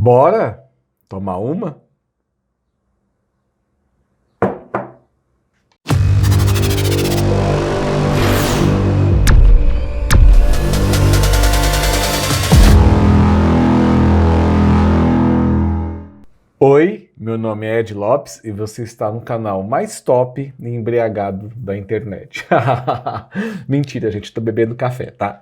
Bora tomar uma? Oi, meu nome é Ed Lopes e você está no canal mais top e embriagado da internet. Mentira, gente, estou bebendo café, tá?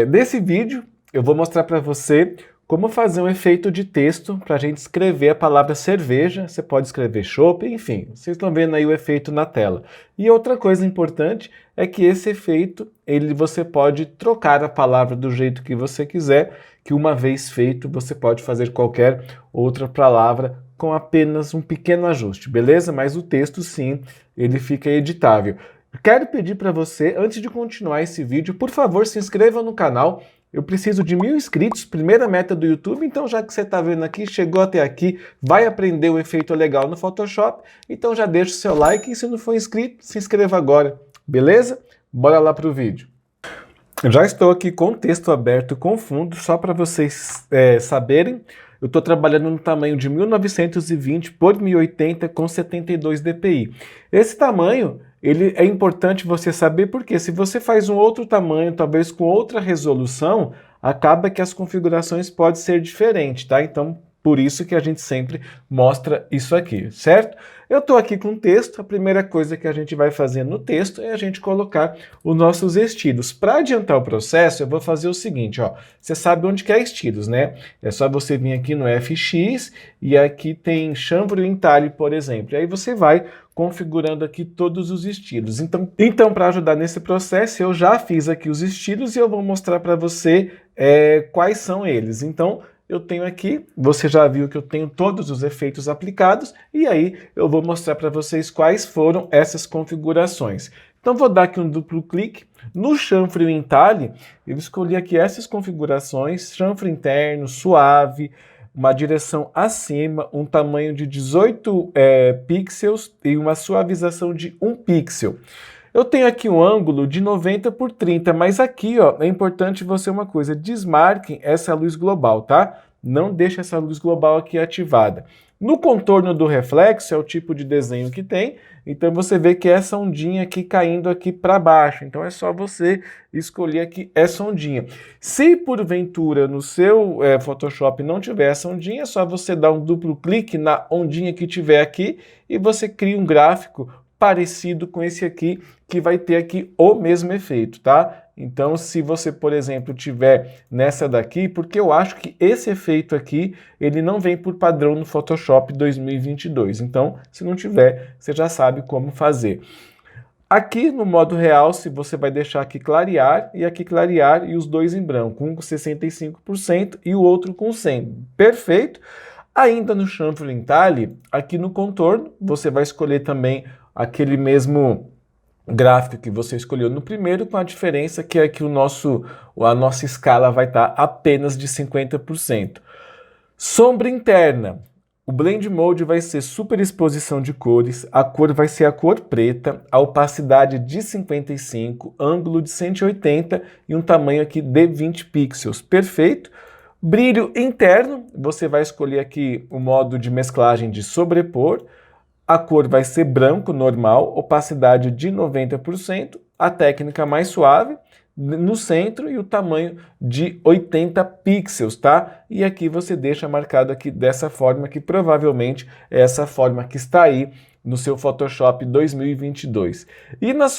Nesse vídeo eu vou mostrar para você como fazer um efeito de texto para a gente escrever a palavra cerveja. Você pode escrever chopp, enfim, vocês estão vendo aí o efeito na tela. E outra coisa importante é que esse efeito, você pode trocar a palavra do jeito que você quiser, que uma vez feito você pode fazer qualquer outra palavra com apenas um pequeno ajuste, beleza? Mas o texto sim, ele fica editável. Quero pedir para você, antes de continuar esse vídeo, por favor, se inscreva no canal. Eu preciso de 1000 inscritos, primeira meta do YouTube, então já que você está vendo aqui, chegou até aqui, vai aprender um efeito legal no Photoshop, então já deixa o seu like e se não for inscrito, se inscreva agora, beleza? Bora lá para o vídeo. Eu já estou aqui com o texto aberto com fundo, só para vocês saberem. Eu estou trabalhando no tamanho de 1920 por 1080 com 72 dpi. Esse tamanho, ele é importante você saber porque se você faz um outro tamanho, talvez com outra resolução, acaba que as configurações podem ser diferentes, tá? Então, por isso que a gente sempre mostra isso aqui, certo? Eu estou aqui com o texto, a primeira coisa que a gente vai fazer no texto é a gente colocar os nossos estilos. Para adiantar o processo, eu vou fazer o seguinte, ó. Você sabe onde que é estilos, né? É só você vir aqui no FX e aqui tem chanfre e entalhe, por exemplo. E aí você vai configurando aqui todos os estilos. Então para ajudar nesse processo, eu já fiz aqui os estilos e eu vou mostrar para você quais são eles. Então, eu tenho aqui, você já viu que eu tenho todos os efeitos aplicados, e aí eu vou mostrar para vocês quais foram essas configurações. Então vou dar aqui um duplo clique, no chanfre e entalhe, eu escolhi aqui essas configurações, chanfre interno, suave, uma direção acima, um tamanho de 18 pixels e uma suavização de 1 pixel. Eu tenho aqui um ângulo de 90 por 30, mas aqui ó, é importante você uma coisa, desmarquem essa luz global, tá? Não deixe essa luz global aqui ativada. No contorno do reflexo, é o tipo de desenho que tem, então você vê que é essa ondinha aqui caindo aqui para baixo, então é só você escolher aqui essa ondinha. Se porventura no seu Photoshop não tiver essa ondinha, é só você dar um duplo clique na ondinha que tiver aqui e você cria um gráfico parecido com esse aqui, que vai ter aqui o mesmo efeito, tá? Então, se você, por exemplo, tiver nessa daqui, porque eu acho que esse efeito aqui, ele não vem por padrão no Photoshop 2022. Então, se não tiver, você já sabe como fazer. Aqui no modo realce, você vai deixar aqui clarear e os dois em branco, um com 65% e o outro com 100%. Perfeito? Ainda no chanfre entalhe, aqui no contorno, você vai escolher também aquele mesmo gráfico que você escolheu no primeiro, com a diferença que é que a nossa escala vai estar apenas de 50%. Sombra interna. O Blend Mode vai ser superexposição de cores, a cor vai ser a cor preta, a opacidade de 55, ângulo de 180 e um tamanho aqui de 20 pixels. Perfeito? Brilho interno, você vai escolher aqui o modo de mesclagem de sobrepor, a cor vai ser branco normal, opacidade de 90%, a técnica mais suave, no centro e o tamanho de 80 pixels, tá? E aqui você deixa marcado aqui dessa forma, que provavelmente é essa forma que está aí no seu Photoshop 2022. E na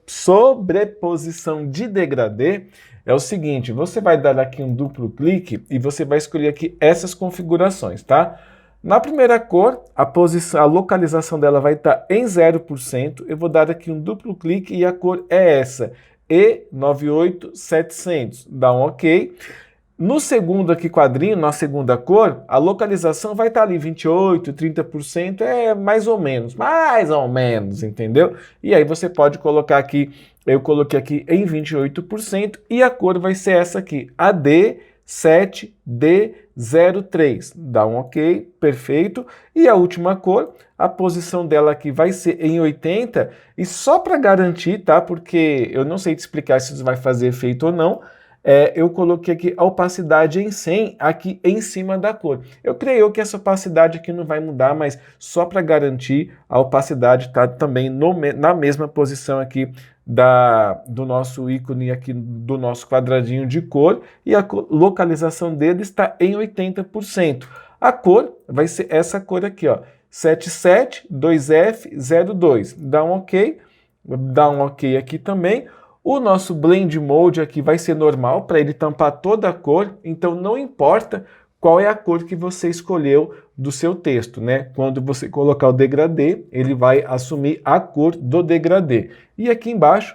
sobreposição de degradê, é o seguinte, você vai dar aqui um duplo clique e você vai escolher aqui essas configurações, tá? Na primeira cor, a localização dela vai estar em 0%, eu vou dar aqui um duplo clique e a cor é essa, E98700, dá um OK. No segundo aqui quadrinho, na segunda cor, a localização vai estar ali 28%, 30%, mais ou menos, entendeu? E aí você pode colocar aqui, eu coloquei aqui em 28% e a cor vai ser essa aqui, AD7D03, dá um OK, perfeito. E a última cor, a posição dela aqui vai ser em 80, e só para garantir, tá? Porque eu não sei te explicar se isso vai fazer efeito ou não, eu coloquei aqui a opacidade em 100 aqui em cima da cor. Eu creio que essa opacidade aqui não vai mudar, mas só para garantir, a opacidade está também na mesma posição aqui do nosso ícone aqui, do nosso quadradinho de cor, e a localização dele está em 80%. A cor vai ser essa cor aqui, ó, 772F02. Dá um OK aqui também. O nosso Blend Mode aqui vai ser normal, para ele tampar toda a cor, então não importa qual é a cor que você escolheu do seu texto, né? Quando você colocar o degradê, ele vai assumir a cor do degradê. E aqui embaixo,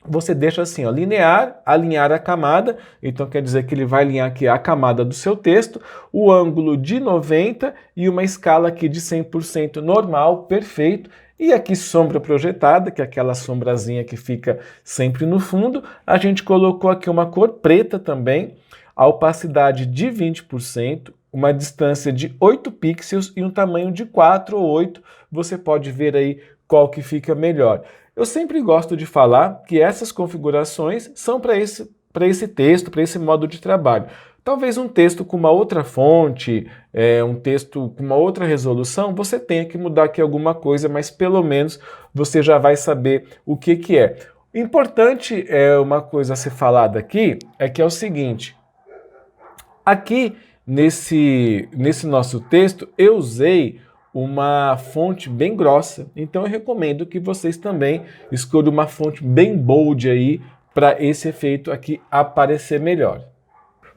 você deixa assim, ó, linear, alinhar a camada, então quer dizer que ele vai alinhar aqui a camada do seu texto, o ângulo de 90 e uma escala aqui de 100% normal, perfeito. E aqui sombra projetada, que é aquela sombrazinha que fica sempre no fundo. A gente colocou aqui uma cor preta também, a opacidade de 20%, uma distância de 8 pixels e um tamanho de 4 ou 8. Você pode ver aí qual que fica melhor. Eu sempre gosto de falar que essas configurações são para esse texto, para esse modo de trabalho. Talvez um texto com uma outra fonte, um texto com uma outra resolução, você tenha que mudar aqui alguma coisa, mas pelo menos você já vai saber o que é. Importante uma coisa a ser falada aqui, é que é o seguinte, aqui nesse nosso texto eu usei uma fonte bem grossa, então eu recomendo que vocês também escolham uma fonte bem bold aí para esse efeito aqui aparecer melhor.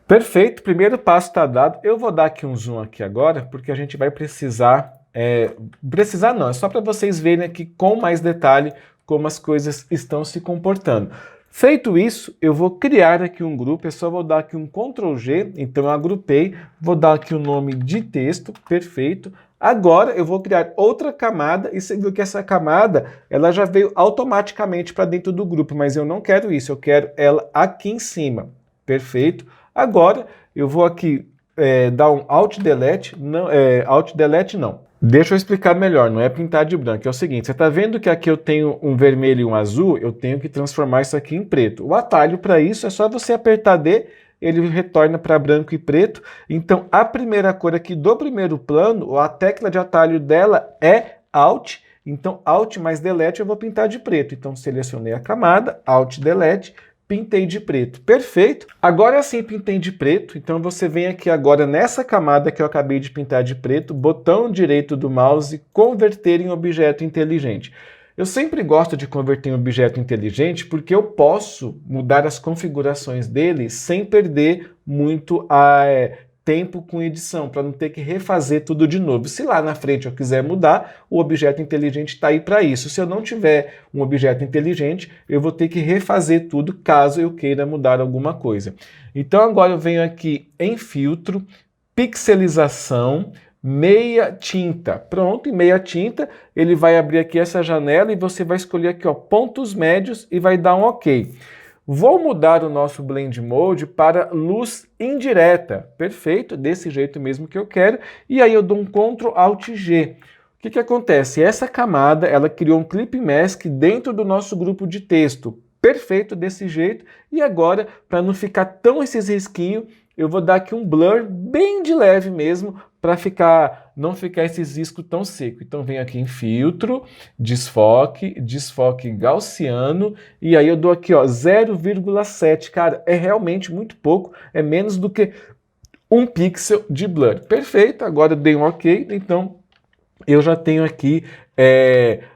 Perfeito, primeiro passo está dado. Eu vou dar aqui um zoom aqui agora, porque a gente vai precisar... precisar não, é só para vocês verem aqui com mais detalhe como as coisas estão se comportando. Feito isso, eu vou criar aqui um grupo, eu só vou dar aqui um Ctrl G, então eu agrupei, vou dar aqui o nome de texto, perfeito. Agora eu vou criar outra camada, e você viu que essa camada, ela já veio automaticamente para dentro do grupo, mas eu não quero isso, eu quero ela aqui em cima, perfeito. Agora eu vou aqui dar um Alt Delete, não. Deixa eu explicar melhor, não é pintar de branco, é o seguinte, você está vendo que aqui eu tenho um vermelho e um azul, eu tenho que transformar isso aqui em preto. O atalho para isso é só você apertar D, ele retorna para branco e preto. Então a primeira cor aqui do primeiro plano, a tecla de atalho dela é Alt, então Alt mais Delete eu vou pintar de preto. Então selecionei a camada, Alt Delete, pintei de preto. Perfeito. Agora sim pintei de preto, então você vem aqui agora nessa camada que eu acabei de pintar de preto, botão direito do mouse, converter em objeto inteligente. Eu sempre gosto de converter em objeto inteligente porque eu posso mudar as configurações dele sem perder muito tempo com edição, para não ter que refazer tudo de novo. Se lá na frente eu quiser mudar, o objeto inteligente está aí para isso. Se eu não tiver um objeto inteligente, eu vou ter que refazer tudo caso eu queira mudar alguma coisa. Então agora eu venho aqui em filtro, pixelização, meia tinta. Pronto, em meia tinta ele vai abrir aqui essa janela e você vai escolher aqui, ó, pontos médios e vai dar um OK. Vou mudar o nosso Blend Mode para luz indireta. Perfeito, desse jeito mesmo que eu quero. E aí eu dou um Ctrl Alt G. O que acontece? Essa camada, ela criou um Clip Mask dentro do nosso grupo de texto. Perfeito, desse jeito. E agora, para não ficar tão esses risquinhos, eu vou dar aqui um blur bem de leve mesmo, para não ficar esse risco tão seco. Então venho aqui em filtro, desfoque gaussiano, e aí eu dou aqui, ó, 0,7. Cara, é realmente muito pouco, é menos do que 1 pixel de blur. Perfeito, agora eu dei um OK, então eu já tenho aqui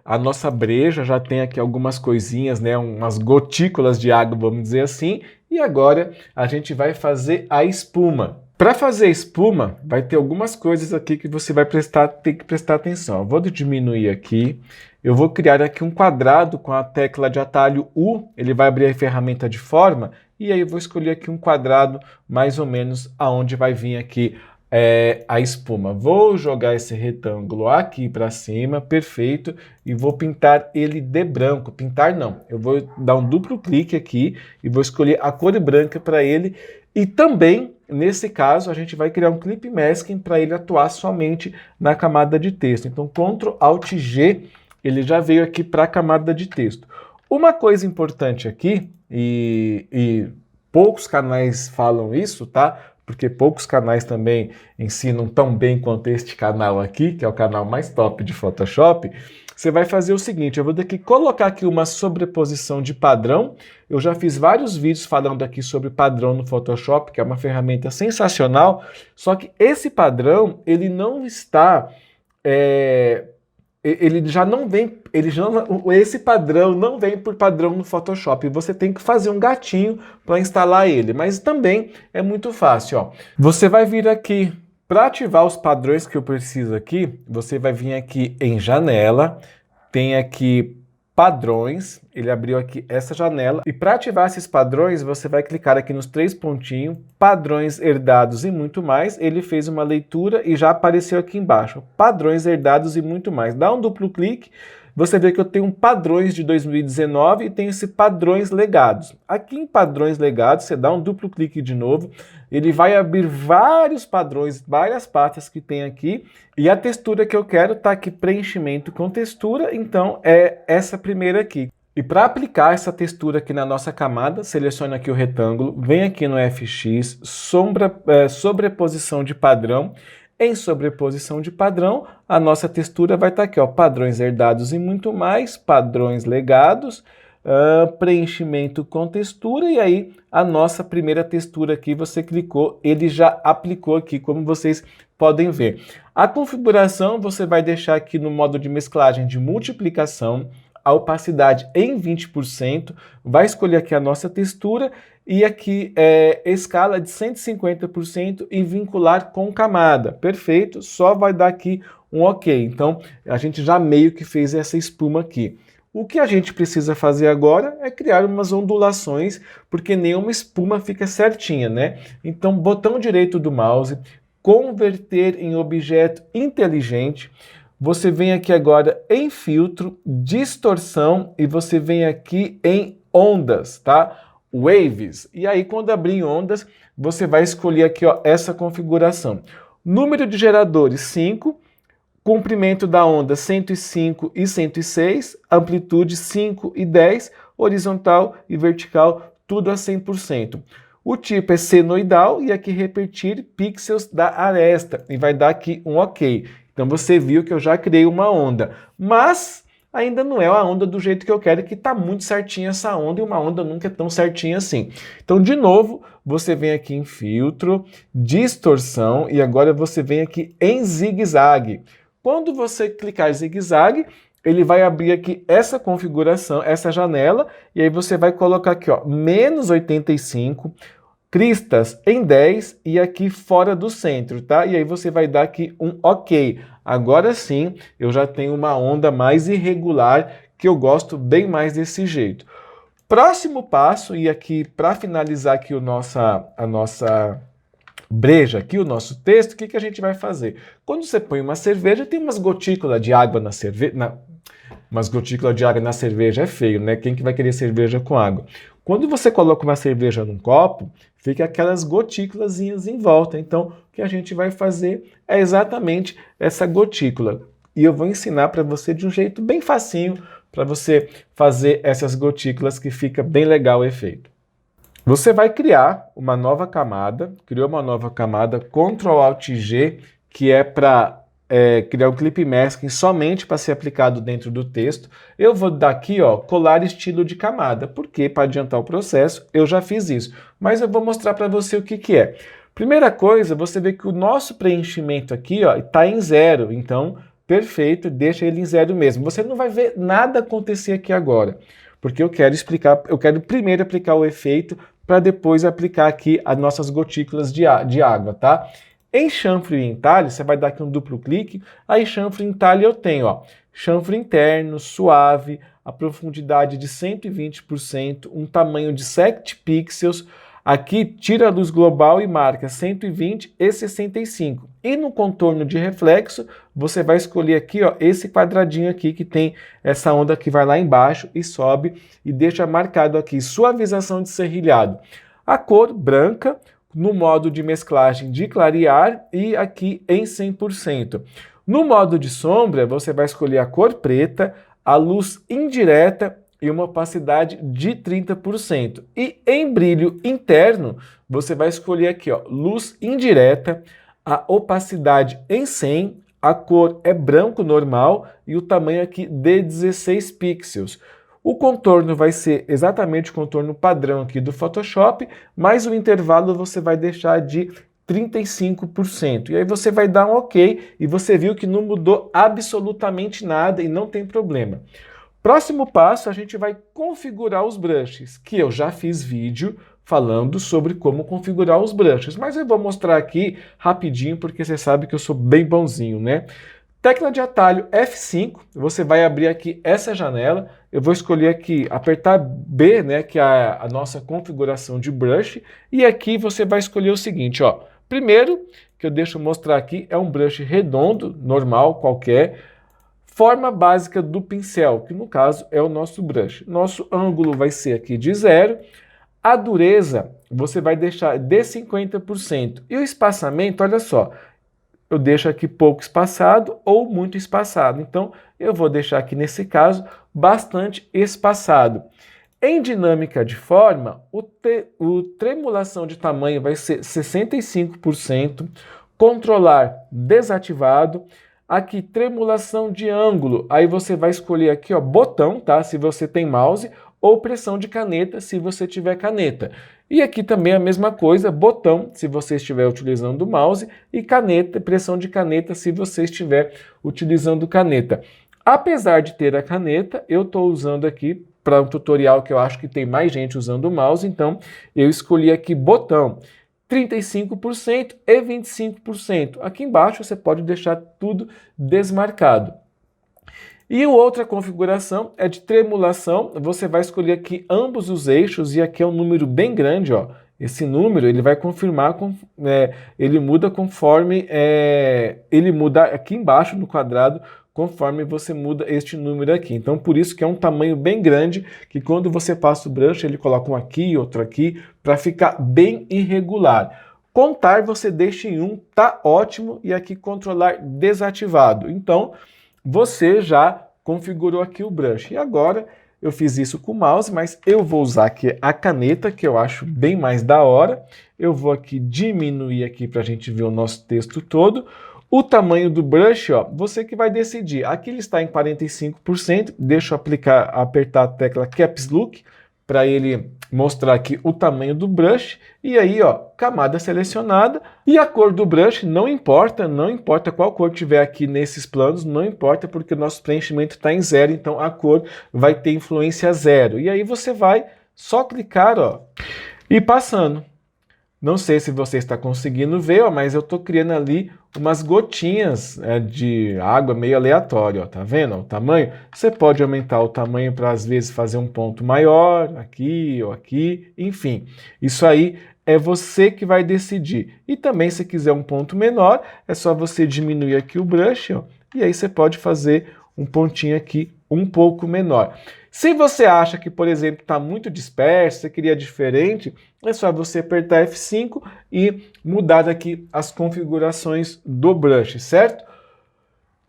a nossa breja, já tem aqui algumas coisinhas, né, umas gotículas de água, vamos dizer assim, e agora a gente vai fazer a espuma. Para fazer a espuma, vai ter algumas coisas aqui que você vai ter que prestar atenção. Eu vou diminuir aqui, eu vou criar aqui um quadrado com a tecla de atalho U, ele vai abrir a ferramenta de forma, e aí eu vou escolher aqui um quadrado mais ou menos aonde vai vir aqui a espuma. Vou jogar esse retângulo aqui para cima, perfeito, e vou pintar ele de branco. Pintar não, eu vou dar um duplo clique aqui e vou escolher a cor branca para ele, e também, nesse caso, a gente vai criar um Clip Masking para ele atuar somente na camada de texto. Então, Ctrl Alt G, ele já veio aqui para a camada de texto. Uma coisa importante aqui, poucos canais falam isso, tá? Porque poucos canais também ensinam tão bem quanto este canal aqui, que é o canal mais top de Photoshop. Você vai fazer o seguinte, eu vou ter que colocar aqui uma sobreposição de padrão. Eu já fiz vários vídeos falando aqui sobre padrão no Photoshop, que é uma ferramenta sensacional, só que esse padrão, ele não está... ele já não vem, esse padrão não vem por padrão no Photoshop. Você tem que fazer um gatinho para instalar ele, mas também é muito fácil. Ó. Você vai vir aqui, para ativar os padrões que eu preciso aqui, você vai vir aqui em janela, tem aqui padrões, ele abriu aqui essa janela, e para ativar esses padrões, você vai clicar aqui nos 3 pontinhos, padrões herdados e muito mais, ele fez uma leitura e já apareceu aqui embaixo, padrões herdados e muito mais. Dá um duplo clique, você vê que eu tenho padrões de 2019 e tenho esse padrões legados. Aqui em padrões legados, você dá um duplo clique de novo, ele vai abrir vários padrões, várias pastas que tem aqui, e a textura que eu quero está aqui, preenchimento com textura, então é essa primeira aqui. E para aplicar essa textura aqui na nossa camada, selecione aqui o retângulo, vem aqui no FX, sobreposição de padrão. Em sobreposição de padrão, a nossa textura vai estar aqui, ó, padrões herdados e muito mais, padrões legados, preenchimento com textura, e aí a nossa primeira textura aqui, você clicou, ele já aplicou aqui, como vocês podem ver. A configuração você vai deixar aqui no modo de mesclagem de multiplicação, a opacidade em 20%, vai escolher aqui a nossa textura e aqui escala de 150% e vincular com camada. Perfeito, só vai dar aqui um OK. Então, a gente já meio que fez essa espuma aqui. O que a gente precisa fazer agora é criar umas ondulações, porque nenhuma espuma fica certinha, né? Então, botão direito do mouse, converter em objeto inteligente. Você vem aqui agora em filtro, distorção, e você vem aqui em ondas, tá? Waves. E aí, quando abrir em ondas, você vai escolher aqui, ó, essa configuração. Número de geradores, 5. Comprimento da onda, 105 e 106. Amplitude, 5 e 10. Horizontal e vertical, tudo a 100%. O tipo é senoidal e aqui repetir pixels da aresta. E vai dar aqui um OK. Então você viu que eu já criei uma onda, mas ainda não é a onda do jeito que eu quero, que está muito certinha essa onda, e uma onda nunca é tão certinha assim. Então, de novo, você vem aqui em filtro, distorção, e agora você vem aqui em zigue-zague. Quando você clicar em zigue-zague, ele vai abrir aqui essa configuração, essa janela, e aí você vai colocar aqui, ó, menos 85, cristas em 10 e aqui fora do centro, tá? E aí você vai dar aqui um OK. Agora sim, eu já tenho uma onda mais irregular, que eu gosto bem mais desse jeito. Próximo passo, e aqui para finalizar aqui a nossa breja, aqui o nosso texto, o que a gente vai fazer? Quando você põe uma cerveja, tem umas gotículas de água na cerveja... Umas gotículas de água na cerveja é feio, né? Quem que vai querer cerveja com água? Quando você coloca uma cerveja num copo, fica aquelas gotículas em volta. Então, o que a gente vai fazer é exatamente essa gotícula. E eu vou ensinar para você de um jeito bem facinho, para você fazer essas gotículas, que fica bem legal o efeito. Você vai criar uma nova camada, criou uma nova camada, Ctrl+Alt+G, que é para criar um clip masking somente para ser aplicado dentro do texto. Eu vou dar aqui, ó, colar estilo de camada, porque para adiantar o processo eu já fiz isso, mas eu vou mostrar para você o que é. Primeira coisa, você vê que o nosso preenchimento aqui está em 0, então perfeito, deixa ele em 0 mesmo. Você não vai ver nada acontecer aqui agora, porque eu quero primeiro aplicar o efeito para depois aplicar aqui as nossas gotículas de água, tá? Em chanfre e entalhe, você vai dar aqui um duplo clique, aí chanfre e entalhe eu tenho, ó, chanfre interno, suave, a profundidade de 120%, um tamanho de 7 pixels, aqui tira a luz global e marca 120 e 65. E no contorno de reflexo, você vai escolher aqui, ó, esse quadradinho aqui que tem essa onda que vai lá embaixo e sobe e deixa marcado aqui, suavização de serrilhado. A cor branca, no modo de mesclagem de clarear e aqui em 100%. No modo de sombra, você vai escolher a cor preta, a luz indireta e uma opacidade de 30%. E em brilho interno, você vai escolher aqui, ó, luz indireta, a opacidade em 100, a cor é branco normal e o tamanho aqui de 16 pixels. O contorno vai ser exatamente o contorno padrão aqui do Photoshop, mas o intervalo você vai deixar de 35%. E aí você vai dar um OK e você viu que não mudou absolutamente nada e não tem problema. Próximo passo, a gente vai configurar os brushes, que eu já fiz vídeo falando sobre como configurar os brushes, mas eu vou mostrar aqui rapidinho porque você sabe que eu sou bem bonzinho, né? Tecla de atalho F5, você vai abrir aqui essa janela, eu vou escolher aqui, apertar B, né, que é a nossa configuração de brush, e aqui você vai escolher o seguinte, ó. Primeiro, que eu deixo mostrar aqui, é um brush redondo, normal, qualquer, forma básica do pincel, que no caso é o nosso brush. Nosso ângulo vai ser aqui de 0, a dureza você vai deixar de 50%, e o espaçamento, olha só, eu deixo aqui pouco espaçado ou muito espaçado. Então, eu vou deixar aqui, nesse caso, bastante espaçado. Em dinâmica de forma, o tremulação de tamanho vai ser 65%, controlar desativado. Aqui, tremulação de ângulo, aí você vai escolher aqui, ó, botão, tá? Se você tem mouse, ou pressão de caneta, se você tiver caneta. E aqui também a mesma coisa, botão, se você estiver utilizando o mouse, e caneta, pressão de caneta, se você estiver utilizando caneta. Apesar de ter a caneta, eu estou usando aqui para um tutorial que eu acho que tem mais gente usando o mouse, então eu escolhi aqui botão. 35% e 25%. Aqui embaixo você pode deixar tudo desmarcado. E a outra configuração é de tremulação, você vai escolher aqui ambos os eixos e aqui é um número bem grande, ó. Esse número ele vai confirmar, ele muda conforme, ele muda aqui embaixo no quadrado, conforme você muda este número aqui. Então por isso que é um tamanho bem grande, que quando você passa o brush ele coloca um aqui, outro aqui, para ficar bem irregular. Contar você deixa em 1, tá ótimo, e aqui controlar desativado. Então você já configurou aqui o brush. E agora eu fiz isso com o mouse, mas eu vou usar aqui a caneta, que eu acho bem mais da hora. Eu vou aqui diminuir aqui para a gente ver o nosso texto todo. O tamanho do brush, ó, você que vai decidir. Aqui ele está em 45%. Deixa eu apertar a tecla Caps Lock para ele mostrar aqui o tamanho do brush, e aí, ó, camada selecionada, e a cor do brush não importa qual cor tiver aqui nesses planos, não importa, porque o nosso preenchimento está em 0, então a cor vai ter influência 0. E aí você vai só clicar, ó, e passando. Não sei se você está conseguindo ver, ó, mas eu estou criando ali umas gotinhas de água meio aleatório, ó, tá vendo ó, o tamanho? Você pode aumentar o tamanho para às vezes fazer um ponto maior, aqui ou aqui, enfim. Isso aí é você que vai decidir. E também se quiser um ponto menor, é só você diminuir aqui o brush, ó, e aí você pode fazer um pontinho aqui um pouco menor. Se você acha que, por exemplo, está muito disperso, você queria diferente, é só você apertar F5 e mudar aqui as configurações do brush, certo?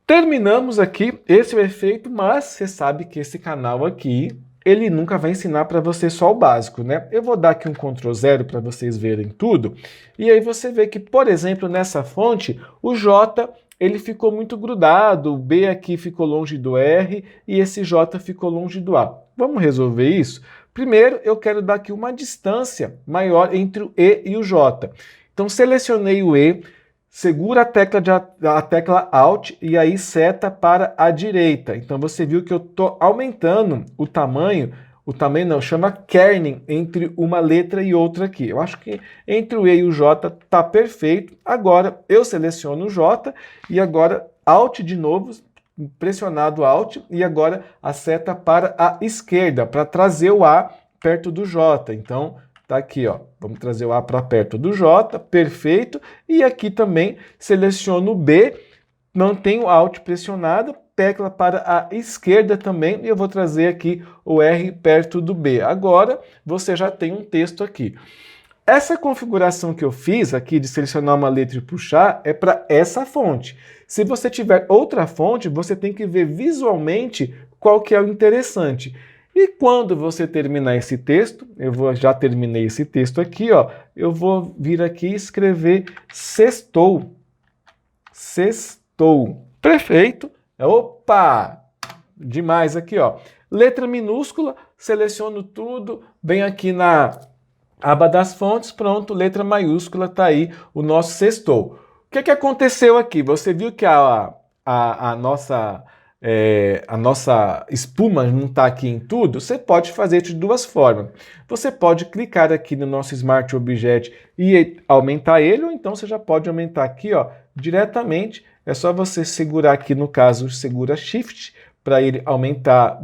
Terminamos aqui esse é o efeito, mas você sabe que esse canal aqui, ele nunca vai ensinar para você só o básico, né? Eu vou dar aqui um Ctrl 0 para vocês verem tudo, e aí você vê que, por exemplo, nessa fonte, o J ele ficou muito grudado, o B aqui ficou longe do R e esse J ficou longe do A. Vamos resolver isso? Primeiro, eu quero dar aqui uma distância maior entre o E e o J. Então, selecionei o E, segura a tecla Alt e aí seta para a direita. Então, você viu que eu estou aumentando o tamanho não, chama kerning entre uma letra e outra aqui. Eu acho que entre o E e o J tá perfeito. Agora eu seleciono o J e agora Alt de novo, pressionado Alt e agora a seta para a esquerda, para trazer o A perto do J. Então tá aqui, ó. Vamos trazer o A para perto do J, perfeito. E aqui também seleciono o B, mantenho Alt pressionado, tecla para a esquerda também, e eu vou trazer aqui o R perto do B. Agora, você já tem um texto aqui. Essa configuração que eu fiz aqui de selecionar uma letra e puxar é para essa fonte. Se você tiver outra fonte, você tem que ver visualmente qual que é o interessante. E quando você terminar esse texto, já terminei esse texto aqui, ó, eu vou vir aqui e escrever sextou. Sextou. Perfeito. Opa! Demais aqui, ó. Letra minúscula, seleciono tudo, venho aqui na aba das fontes, pronto, letra maiúscula, tá aí o nosso sextou. O que aconteceu aqui? Você viu que a nossa espuma não está aqui em tudo? Você pode fazer de duas formas. Você pode clicar aqui no nosso Smart Object e aumentar ele, ou então você já pode aumentar aqui, ó, diretamente. É só você segurar aqui, no caso, segura Shift, para ele aumentar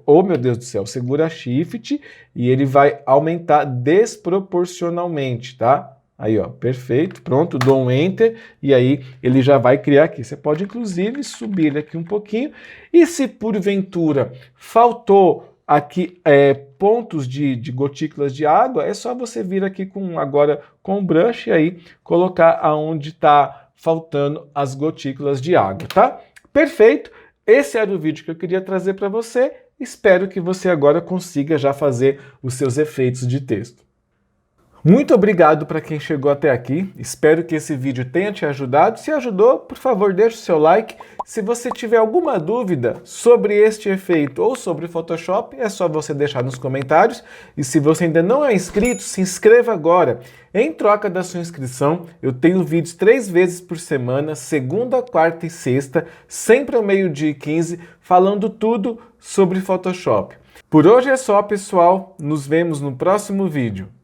Oh, meu Deus do céu, segura Shift e ele vai aumentar desproporcionalmente, tá? Aí, ó, perfeito, pronto, dou um Enter e aí ele já vai criar aqui. Você pode, inclusive, subir aqui um pouquinho. E se, porventura, faltou aqui pontos de gotículas de água, é só você vir aqui agora com o brush e aí colocar aonde está faltando as gotículas de água, tá? Perfeito! Esse era o vídeo que eu queria trazer para você. Espero que você agora consiga já fazer os seus efeitos de texto. Muito obrigado para quem chegou até aqui. Espero que esse vídeo tenha te ajudado. Se ajudou, por favor, deixe o seu like. Se você tiver alguma dúvida sobre este efeito ou sobre Photoshop, é só você deixar nos comentários. E se você ainda não é inscrito, se inscreva agora. Em troca da sua inscrição, eu tenho vídeos 3 vezes por semana, segunda, quarta e sexta, sempre ao 12h15, falando tudo sobre Photoshop. Por hoje é só, pessoal. Nos vemos no próximo vídeo.